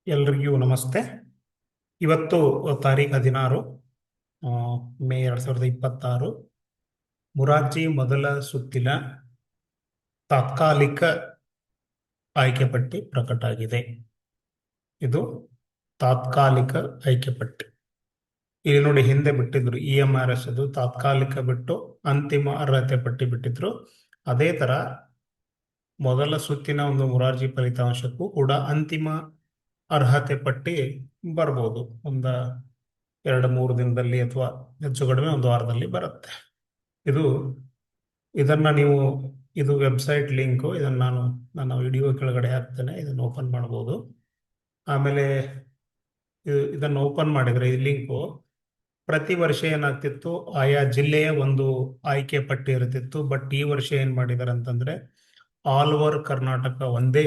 ಎಲ್ರಿಗೂ ನಮಸ್ತೆ. ಇವತ್ತು ತಾರೀಖು 16 ಆ, ಮೇ 2026. ಮುರಾರ್ಜಿ ಮೊದಲ ಸುತ್ತಿನ ತಾತ್ಕಾಲಿಕ ಆಯ್ಕೆ ಪಟ್ಟಿ ಪ್ರಕಟ ಆಗಿದೆ. ಇದು ತಾತ್ಕಾಲಿಕ ಆಯ್ಕೆ ಪಟ್ಟಿ. ಇಲ್ಲಿ ನೋಡಿ, ಹಿಂದೆ ಬಿಟ್ಟಿದ್ರು EMRS, ಅದು ತಾತ್ಕಾಲಿಕ ಬಿಟ್ಟು ಅಂತಿಮ ಅರ್ಹತೆ ಪಟ್ಟಿ ಬಿಟ್ಟಿದ್ರು. ಅದೇ ತರ ಮೊದಲ ಸುತ್ತಿನ ಒಂದು ಮುರಾರ್ಜಿ ಫಲಿತಾಂಶಕ್ಕೂ ಕೂಡ ಅಂತಿಮ ಅರ್ಹತೆ ಪಟ್ಟಿ ಬರ್ಬೋದು. ಒಂದು 2-3 ದಿನದಲ್ಲಿ ಅಥವಾ ಹೆಚ್ಚು ಕಡಿಮೆ ಒಂದು ವಾರದಲ್ಲಿ ಬರುತ್ತೆ. ಇದು ಇದನ್ನ ನೀವು ಇದು ವೆಬ್ಸೈಟ್ ಲಿಂಕು. ಇದನ್ನು ನಾನು ನನ್ನ ವಿಡಿಯೋ ಕೆಳಗಡೆ ಹಾಕ್ತೇನೆ. ಇದನ್ನು ಓಪನ್ ಮಾಡ್ಬೋದು. ಆಮೇಲೆ ಇದನ್ನು ಓಪನ್ ಮಾಡಿದರೆ ಈ ಲಿಂಕು ಪ್ರತಿ ವರ್ಷ ಏನಾಗ್ತಿತ್ತು, ಆಯಾ ಜಿಲ್ಲೆಯ ಒಂದು ಆಯ್ಕೆ ಪಟ್ಟಿ ಇರ್ತಿತ್ತು. ಬಟ್ ಈ ವರ್ಷ ಏನ್ ಮಾಡಿದ್ದಾರೆ ಅಂತಂದ್ರೆ ಆಲ್ ಓವರ್ ಕರ್ನಾಟಕ ಒಂದೇ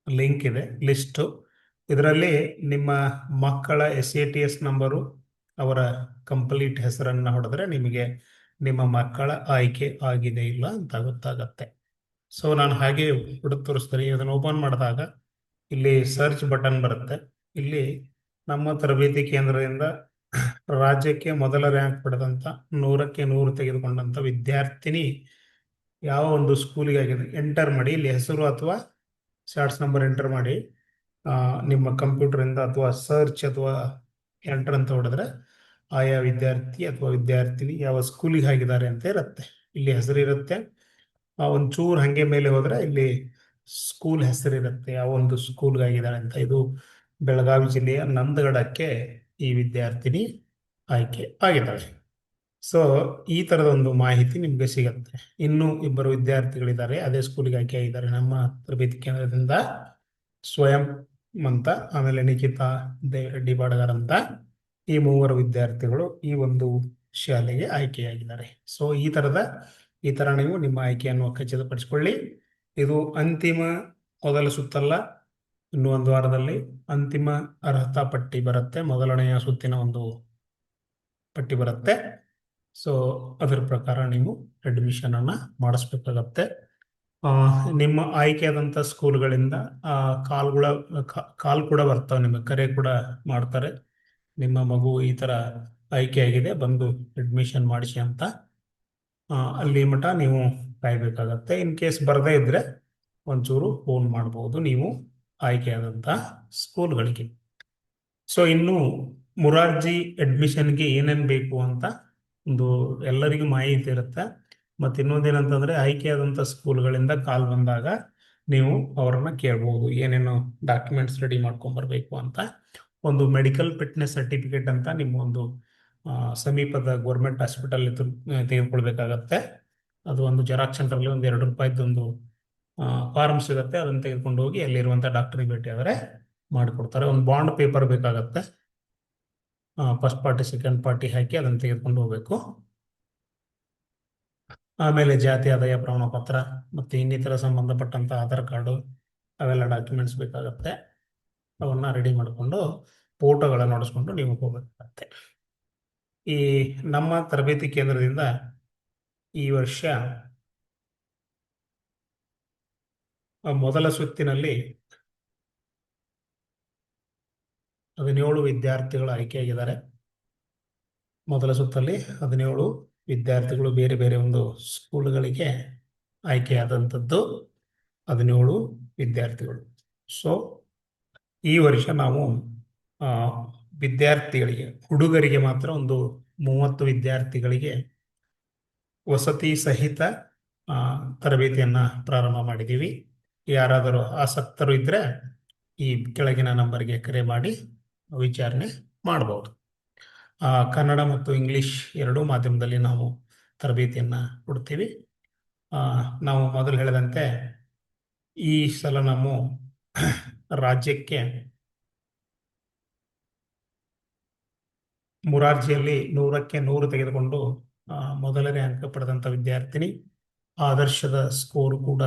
ಲಿಂಕ್ ಇದೆ, ಲಿಸ್ಟು. ಇದರಲ್ಲಿ ನಿಮ್ಮ ಮಕ್ಕಳ SATS ನಂಬರು, ಅವರ ಕಂಪ್ಲೀಟ್ ಹೆಸರನ್ನ ಹೊಡೆದ್ರೆ ನಿಮಗೆ ನಿಮ್ಮ ಮಕ್ಕಳ ಆಯ್ಕೆ ಆಗಿದೆ ಇಲ್ಲ ಅಂತ ಗೊತ್ತಾಗತ್ತೆ. ಸೊ ನಾನು ಹಾಗೆ ಹುಡುಕ್ ತೋರಿಸ್ತೀನಿ. ಇದನ್ನು ಓಪನ್ ಮಾಡಿದಾಗ ಇಲ್ಲಿ ಸರ್ಚ್ ಬಟನ್ ಬರುತ್ತೆ. ಇಲ್ಲಿ ನಮ್ಮ ತರಬೇತಿ ಕೇಂದ್ರದಿಂದ ರಾಜ್ಯಕ್ಕೆ ಮೊದಲ ರ್ಯಾಂಕ್ ಪಡೆದಂತ 100ಕ್ಕೆ 100 ತೆಗೆದುಕೊಂಡಂತ ವಿದ್ಯಾರ್ಥಿನಿ ಯಾವ ಒಂದು ಸ್ಕೂಲಿಗೆ ಆಗಿದೆ ಎಂಟರ್ ಮಾಡಿ. ಇಲ್ಲಿ ಹೆಸರು ಅಥವಾ ಶಾರ್ಟ್ಸ್ ನಂಬರ್ ಎಂಟರ್ ಮಾಡಿ. ನಿಮ್ಮ ಕಂಪ್ಯೂಟರ್ ಇಂದ ಅಥವಾ ಸರ್ಚ್ ಅಥವಾ ಎಂಟರ್ ಅಂತ ಹೊಡೆದ್ರೆ ಆಯಾ ವಿದ್ಯಾರ್ಥಿ ಅಥವಾ ವಿದ್ಯಾರ್ಥಿನಿ ಯಾವ ಸ್ಕೂಲಿಗೆ ಆಗಿದ್ದಾರೆ ಅಂತ ಇರುತ್ತೆ. ಇಲ್ಲಿ ಹೆಸರು ಇರುತ್ತೆ. ಒಂಚೂರು ಹಂಗೆ ಮೇಲೆ ಹೋದ್ರೆ ಇಲ್ಲಿ ಸ್ಕೂಲ್ ಹೆಸರಿರುತ್ತೆ, ಯಾವ ಒಂದು ಸ್ಕೂಲ್ಗೆ ಆಗಿದ್ದಾರೆ ಅಂತ. ಇದು ಬೆಳಗಾವಿ ಜಿಲ್ಲೆಯ ನಂದಗಡಕ್ಕೆ ಈ ವಿದ್ಯಾರ್ಥಿನಿ ಆಯ್ಕೆ ಆಗಿದ್ದಾಳೆ. ಸೊ ಈ ತರದ ಒಂದು ಮಾಹಿತಿ ನಿಮ್ಗೆ ಸಿಗತ್ತೆ. ಇನ್ನೂ ಇಬ್ಬರು ವಿದ್ಯಾರ್ಥಿಗಳಿದ್ದಾರೆ, ಅದೇ ಸ್ಕೂಲಿಗೆ ಆಯ್ಕೆ ಆಗಿದ್ದಾರೆ ನಮ್ಮ ತರಬೇತಿ ಕೇಂದ್ರದಿಂದ. ಸ್ವಯಂ ಅಂತ, ಆಮೇಲೆ ನಿಖಿತಾ ದೇವರೆಡ್ಡಿ ಬಾಡಗಾರ್ ಅಂತ, ಈ ಮೂವರು ವಿದ್ಯಾರ್ಥಿಗಳು ಈ ಒಂದು ಶಾಲೆಗೆ ಆಯ್ಕೆಯಾಗಿದ್ದಾರೆ. ಸೊ ಈ ತರ ನೀವು ನಿಮ್ಮ ಆಯ್ಕೆಯನ್ನು ಖಚಿತಪಡಿಸಿಕೊಳ್ಳಿ. ಇದು ಅಂತಿಮ ಮೊದಲ ಸುತ್ತಲ್ಲ, ಇನ್ನು ಒಂದು ವಾರದಲ್ಲಿ ಅಂತಿಮ ಅರ್ಹತಾ ಪಟ್ಟಿ ಬರುತ್ತೆ. ಮೊದಲನೆಯ ಸುತ್ತಿನ ಒಂದು ಪಟ್ಟಿ ಬರುತ್ತೆ. ಸೊ ಅದರ ಪ್ರಕಾರ ನೀವು ಅಡ್ಮಿಷನ್ ಅನ್ನ ಮಾಡಿಸ್ಬೇಕಾಗತ್ತೆ. ನಿಮ್ಮ ಆಯ್ಕೆಯಾದಂಥ ಸ್ಕೂಲ್ಗಳಿಂದ ಕಾಲ್ ಕೂಡ ಬರ್ತಾವೆ, ನಿಮಗೆ ಕರೆ ಕೂಡ ಮಾಡ್ತಾರೆ. ನಿಮ್ಮ ಮಗು ಈ ತರ ಆಯ್ಕೆ ಆಗಿದೆ, ಬಂದು ಅಡ್ಮಿಷನ್ ಮಾಡಿಸಿ ಅಂತ. ಅಲ್ಲಿ ಮಟ್ಟ ನೀವು ಕಾಯ್ಬೇಕಾಗತ್ತೆ. ಇನ್ ಕೇಸ್ ಬರದೇ ಇದ್ರೆ ಒಂಚೂರು ಫೋನ್ ಮಾಡಬಹುದು ನೀವು ಆಯ್ಕೆಯಾದಂಥ ಸ್ಕೂಲ್ಗಳಿಗೆ. ಸೊ ಇನ್ನು ಮುರಾರ್ಜಿ ಅಡ್ಮಿಷನ್ಗೆ ಏನೇನು ಬೇಕು ಅಂತ ಒಂದು ಎಲ್ಲರಿಗೂ ಮಾಹಿತಿ ಇರುತ್ತೆ. ಮತ್ತು ಇನ್ನೊಂದೇನಂತಂದ್ರೆ ಆಯ್ಕೆಯಾದಂಥ ಸ್ಕೂಲ್ಗಳಿಂದ ಕಾಲ್ ಬಂದಾಗ ನೀವು ಅವರನ್ನ ಕೇಳ್ಬೋದು ಏನೇನು ಡಾಕ್ಯುಮೆಂಟ್ಸ್ ರೆಡಿ ಮಾಡ್ಕೊಂಡ್ಬರ್ಬೇಕು ಅಂತ. ಒಂದು ಮೆಡಿಕಲ್ ಫಿಟ್ನೆಸ್ ಸರ್ಟಿಫಿಕೇಟ್ ಅಂತ ನಿಮ್ಮ ಒಂದು ಸಮೀಪದ ಗೌರ್ಮೆಂಟ್ ಹಾಸ್ಪಿಟಲ್ ತೆಗೆದುಕೊಳ್ಬೇಕಾಗತ್ತೆ. ಅದು ಒಂದು ಜೆರಾಕ್ಸ್ ಸೆಂಟರ್ಲಿ ಒಂದು ₹2 ಒಂದು ಫಾರ್ಮ್ ಸಿಗುತ್ತೆ. ಅದನ್ನು ತೆಗೆದುಕೊಂಡು ಹೋಗಿ ಅಲ್ಲಿರುವಂಥ ಡಾಕ್ಟರ್ಗೆ ಭೇಟಿ ಆದರೆ ಮಾಡಿಕೊಡ್ತಾರೆ. ಒಂದು ಬಾಂಡ್ ಪೇಪರ್ ಬೇಕಾಗತ್ತೆ. ಫಸ್ಟ್ ಪಾರ್ಟಿ ಸೆಕೆಂಡ್ ಪಾರ್ಟಿ ಹಾಕಿ ಅದನ್ನು ತೆಗೆದುಕೊಂಡು ಹೋಗ್ಬೇಕು. ಆಮೇಲೆ ಜಾತಿ ಆದಾಯ ಪ್ರಮಾಣ ಪತ್ರ ಮತ್ತು ಇನ್ನಿತರ ಸಂಬಂಧಪಟ್ಟಂತ ಆಧಾರ್ ಕಾರ್ಡು, ಅವೆಲ್ಲ ಡಾಕ್ಯುಮೆಂಟ್ಸ್ ಬೇಕಾಗತ್ತೆ. ಅವನ್ನ ರೆಡಿ ಮಾಡಿಕೊಂಡು ಫೋಟೋಗಳನ್ನು ನೋಡಿಸ್ಕೊಂಡು ನೀವು ಹೋಗಬೇಕಾಗತ್ತೆ. ಈ ನಮ್ಮ ತರಬೇತಿ ಕೇಂದ್ರದಿಂದ ಈ ವರ್ಷ ಮೊದಲ ಸುತ್ತಿನಲ್ಲಿ 17 ವಿದ್ಯಾರ್ಥಿಗಳು ಆಯ್ಕೆಯಾಗಿದ್ದಾರೆ. ಮೊದಲ ಸುತ್ತಲ್ಲಿ 17 ವಿದ್ಯಾರ್ಥಿಗಳು ಬೇರೆ ಬೇರೆ ಒಂದು ಸ್ಕೂಲ್ಗಳಿಗೆ ಆಯ್ಕೆಯಾದಂಥದ್ದು 17 ವಿದ್ಯಾರ್ಥಿಗಳು. ಸೊ ಈ ವರ್ಷ ನಾವು ವಿದ್ಯಾರ್ಥಿಗಳಿಗೆ, ಹುಡುಗರಿಗೆ ಮಾತ್ರ ಒಂದು 30 ವಿದ್ಯಾರ್ಥಿಗಳಿಗೆ ವಸತಿ ಸಹಿತ ತರಬೇತಿಯನ್ನ ಪ್ರಾರಂಭ ಮಾಡಿದ್ದೀವಿ. ಯಾರಾದರೂ ಆಸಕ್ತರು ಇದ್ರೆ ಈ ಕೆಳಗಿನ ನಂಬರ್ಗೆ ಕರೆ ಮಾಡಿ ವಿಚಾರಣೆ ಮಾಡಬಹುದು. ಕನ್ನಡ ಮತ್ತು ಇಂಗ್ಲಿಷ್ ಎರಡೂ ಮಾಧ್ಯಮದಲ್ಲಿ ನಾವು ತರಬೇತಿಯನ್ನ ಕೊಡ್ತೀವಿ. ನಾವು ಮೊದಲು ಹೇಳಿದಂತೆ ಈ ಸಲ ನಾವು ರಾಜ್ಯಕ್ಕೆ ಮುರಾರ್ಜಿಯಲ್ಲಿ 100ಕ್ಕೆ 100 ತೆಗೆದುಕೊಂಡು ಮೊದಲನೇ ಅಂಕ ಪಡೆದಂಥ ವಿದ್ಯಾರ್ಥಿನಿ, ಆದರ್ಶದ ಸ್ಕೋರ್ ಕೂಡ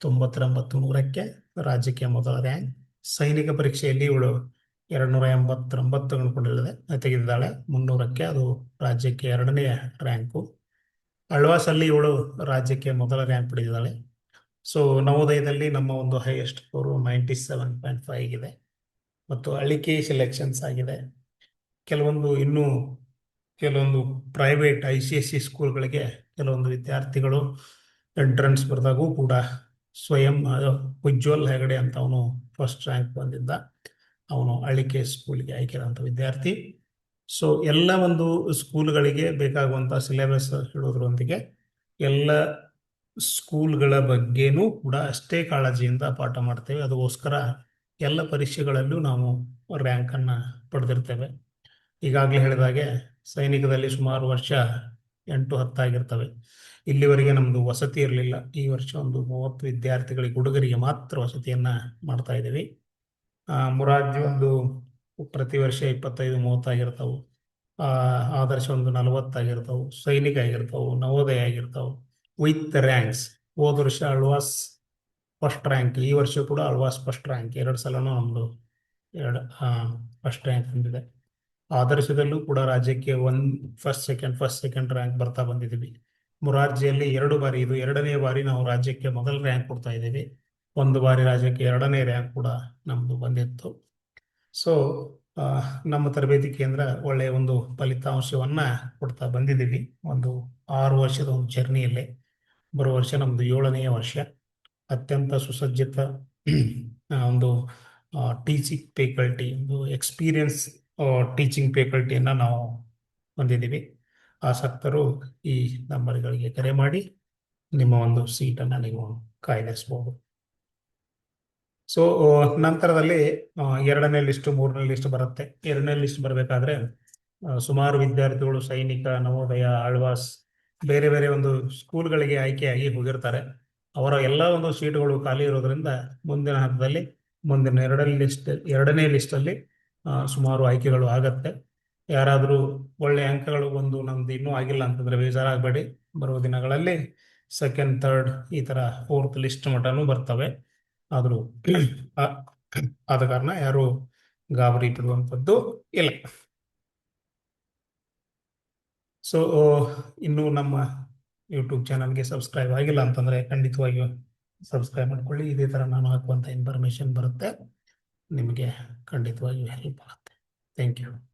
99-100ಕ್ಕೆ ರಾಜ್ಯಕ್ಕೆ ಮೊದಲ ರ್ಯಾಂಕ್. ಸೈನಿಕ ಪರೀಕ್ಷೆಯಲ್ಲಿ ಇವಳು 289 ತೆಗೆದಿದ್ದಾಳೆ, 300ಕ್ಕೆ. ಅದು ರಾಜ್ಯಕ್ಕೆ 2ನೇ ರ್ಯಾಂಕು. ಅಳ್ವಾಸಲ್ಲಿ ಇವಳು ರಾಜ್ಯಕ್ಕೆ ಮೊದಲ ರ್ಯಾಂಕ್ ಪಡೆದಿದ್ದಾಳೆ. ಸೊ ನವೋದಯದಲ್ಲಿ ನಮ್ಮ ಒಂದು ಹೈಯೆಸ್ಟ್ ಸ್ಕೋರು 97.5 ಇದೆ. ಮತ್ತು ಅಳಿಕೆ ಸೆಲೆಕ್ಷನ್ಸ್ ಆಗಿದೆ. ಕೆಲವೊಂದು ಇನ್ನೂ ಕೆಲವೊಂದು ಪ್ರೈವೇಟ್ ICSE ಸ್ಕೂಲ್ಗಳಿಗೆ ಕೆಲವೊಂದು ವಿದ್ಯಾರ್ಥಿಗಳು ಎಂಟ್ರೆನ್ಸ್ ಬರೆದಾಗೂ ಕೂಡ ಸ್ವಯಂ ಉಜ್ವಲ್ ಹೆಗಡೆ ಅಂತ ಅವನು ಫಸ್ಟ್ ರ್ಯಾಂಕ್ ಬಂದಿದ್ದ. ಅವನು ಅಳಿಕೆ ಸ್ಕೂಲ್ಗೆ ಆಯ್ಕೆಯಾದಂಥ ವಿದ್ಯಾರ್ಥಿ. ಸೊ ಎಲ್ಲ ಒಂದು ಸ್ಕೂಲ್ಗಳಿಗೆ ಬೇಕಾಗುವಂಥ ಸಿಲೆಬಸ್ ಹೇಳೋದ್ರೊಂದಿಗೆ ಎಲ್ಲ ಸ್ಕೂಲ್ಗಳ ಬಗ್ಗೆನೂ ಕೂಡ ಅಷ್ಟೇ ಕಾಳಜಿಯಿಂದ ಪಾಠ ಮಾಡ್ತೇವೆ. ಅದಕ್ಕೋಸ್ಕರ ಎಲ್ಲ ಪರೀಕ್ಷೆಗಳಲ್ಲೂ ನಾವು ರ್ಯಾಂಕನ್ನು ಪಡೆದಿರ್ತೇವೆ. ಈಗಾಗಲೇ ಹೇಳಿದಾಗೆ ಸೈನಿಕದಲ್ಲಿ ಸುಮಾರು ವರ್ಷ 8-10 ಆಗಿರ್ತವೆ. ಇಲ್ಲಿವರೆಗೆ ನಮ್ಮದು ವಸತಿ ಇರಲಿಲ್ಲ. ಈ ವರ್ಷ ಒಂದು 30 ವಿದ್ಯಾರ್ಥಿಗಳಿಗೆ ಹುಡುಗರಿಗೆ ಮಾತ್ರ ವಸತಿಯನ್ನು ಮಾಡ್ತಾ ಇದ್ದೀವಿ. ಮುರಾರ್ಜಿ ಒಂದು ಪ್ರತಿ ವರ್ಷ 25-30 ಆಗಿರ್ತಾವೆ. ಆದರ್ಶ ಒಂದು 40 ಆಗಿರ್ತಾವೆ. ಸೈನಿಕ ಆಗಿರ್ತಾವೆ, ನವೋದಯ ಆಗಿರ್ತಾವೆ ವಿತ್ ರ್ಯಾಂಕ್ಸ್. ಹೋದ ವರ್ಷ ಅಳ್ವಾಸ್ ಫಸ್ಟ್ ರ್ಯಾಂಕ್, ಈ ವರ್ಷ ಕೂಡ ಅಳ್ವಾಸ್ ಫಸ್ಟ್ ರ್ಯಾಂಕ್. 2 ಸಲನೂ ನಮ್ಮದು ಫಸ್ಟ್ ರ್ಯಾಂಕ್ ಬಂದಿದೆ. ಆದರ್ಶದಲ್ಲೂ ಕೂಡ ರಾಜ್ಯಕ್ಕೆ ಫಸ್ಟ್ ಸೆಕೆಂಡ್ ರ್ಯಾಂಕ್ ಬರ್ತಾ ಬಂದಿದ್ದೀವಿ. ಮುರಾರ್ಜಿಯಲ್ಲಿ 2 ಬಾರಿ, ಇದು 2ನೇ ಬಾರಿ ನಾವು ರಾಜ್ಯಕ್ಕೆ ಮೊದಲ ರ್ಯಾಂಕ್ ಕೊಡ್ತಾ ಇದ್ದೀವಿ. 1 ಬಾರಿ ರಾಜ್ಯಕ್ಕೆ 2ನೇ ರ್ಯಾಂಕ್ ಕೂಡ ನಮ್ಮದು ಬಂದಿತ್ತು. ಸೊ ನಮ್ಮ ತರಬೇತಿ ಕೇಂದ್ರ ಒಳ್ಳೆಯ ಒಂದು ಫಲಿತಾಂಶವನ್ನು ಕೊಡ್ತಾ ಬಂದಿದ್ದೀವಿ. ಒಂದು 6 ವರ್ಷದ ಒಂದು ಜರ್ನಿಯಲ್ಲಿ ಬರೋ ವರ್ಷ ನಮ್ಮದು 7ನೇ ವರ್ಷ. ಅತ್ಯಂತ ಸುಸಜ್ಜಿತ ಒಂದು ಟೀಚಿಂಗ್ ಫ್ಯಾಕಲ್ಟಿ, ಒಂದು ಎಕ್ಸ್ಪೀರಿಯನ್ಸ್ ಟೀಚಿಂಗ್ ಫ್ಯಾಕಲ್ಟಿಯನ್ನು ನಾವು ಹೊಂದಿದ್ದೀವಿ. ಆಸಕ್ತರು ಈ ನಂಬರ್ಗಳಿಗೆ ಕರೆ ಮಾಡಿ ನಿಮ್ಮ ಒಂದು ಸೀಟನ್ನು ನೀವು ಕಾಯ್ದಿರಿಸಬಹುದು. ಸೊ ನಂತರದಲ್ಲಿ 2ನೇ ಲಿಸ್ಟು, 3ನೇ ಲಿಸ್ಟ್ ಬರುತ್ತೆ. 2ನೇ ಲಿಸ್ಟ್ ಬರಬೇಕಾದ್ರೆ ಸುಮಾರು ವಿದ್ಯಾರ್ಥಿಗಳು ಸೈನಿಕ, ನವೋದಯ, ಆಳ್ವಾಸ್ ಬೇರೆ ಬೇರೆ ಒಂದು ಸ್ಕೂಲ್ಗಳಿಗೆ ಆಯ್ಕೆಯಾಗಿ ಹೋಗಿರ್ತಾರೆ. ಅವರ ಎಲ್ಲ ಒಂದು ಸೀಟುಗಳು ಖಾಲಿ ಇರೋದ್ರಿಂದ ಮುಂದಿನ ಹಂತದಲ್ಲಿ ಮುಂದಿನ 2ನೇ ಲಿಸ್ಟಲ್ಲಿ ಸುಮಾರು ಆಯ್ಕೆಗಳು ಆಗತ್ತೆ. ಯಾರಾದರೂ ಒಳ್ಳೆ ಅಂಕಗಳು ಒಂದು ನಮ್ದು ಇನ್ನೂ ಆಗಿಲ್ಲ ಅಂತಂದ್ರೆ ಬೇಜಾರಾಗಬೇಡಿ. ಬರುವ ದಿನಗಳಲ್ಲಿ ಸೆಕೆಂಡ್, ಥರ್ಡ್ ಈ ಥರ 4th ಲಿಸ್ಟ್ ಮಟನೂ ಬರ್ತವೆ. ಆದರೂ ಆದ ಕಾರಣ ಯಾರು ಗಾಬರಿ ಬಿಡುವಂಥದ್ದು ಇಲ್ಲ. ಸೊ ಇನ್ನು ನಮ್ಮ ಯೂಟ್ಯೂಬ್ ಚಾನಲ್ಗೆ ಸಬ್ಸ್ಕ್ರೈಬ್ ಆಗಿಲ್ಲ ಅಂತಂದರೆ ಖಂಡಿತವಾಗಿಯೂ ಸಬ್ಸ್ಕ್ರೈಬ್ ಮಾಡ್ಕೊಳ್ಳಿ. ಇದೇ ಥರ ನಾನು ಹಾಕುವಂಥ ಇನ್ಫಾರ್ಮೇಷನ್ ಬರುತ್ತೆ, ನಿಮಗೆ ಖಂಡಿತವಾಗಿಯೂ ಹೆಲ್ಪ್ ಆಗುತ್ತೆ. Thank you.